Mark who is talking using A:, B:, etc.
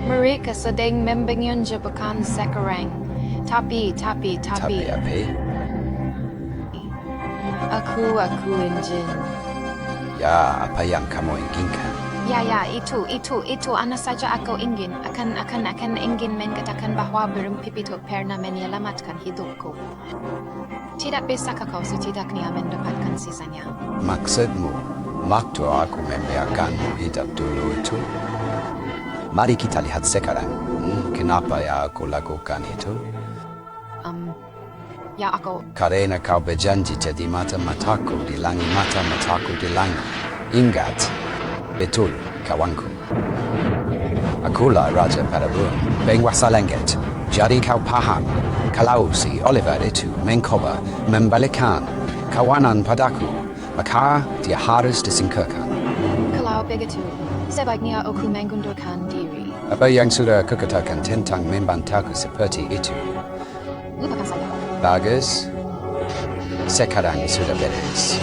A: Mereka sedang membengunjukkan sekarang. Tapi.
B: Tapi apa?
A: Aku ingin.
B: Ya, apa yang kamu inginkan?
A: Ya, itu ana saja aku ingin. Akan ingin mengatakan bahwa bermimpi itu pernah menyelamatkan hidupku. Tidak bisakah kau setidaknya mendapatkan sisanya?
B: Maksudmu, waktu aku membiarkanmu hidup dulu itu? Mari kita lihat sekarang. Kenapa ya aku lakukan itu?
A: Ya aku.
B: Karena kau berjanji jadi mata-mataku di langit, mata-mataku di langit. Ingat, betul, kawanku. Akulah raja pada burung, penguasa langit. Jadi kau paham, kalau si Oliver itu mencoba membalikkan kawanan padaku, maka dia harus disingkirkan.
A: Kalau begitu, sebaiknya aku mengundurkan diri.
B: Apa yang sudah kukatakan tentang membantaku seperti itu?
A: Lupakan saja.
B: Bagus, sekarang sudah beres.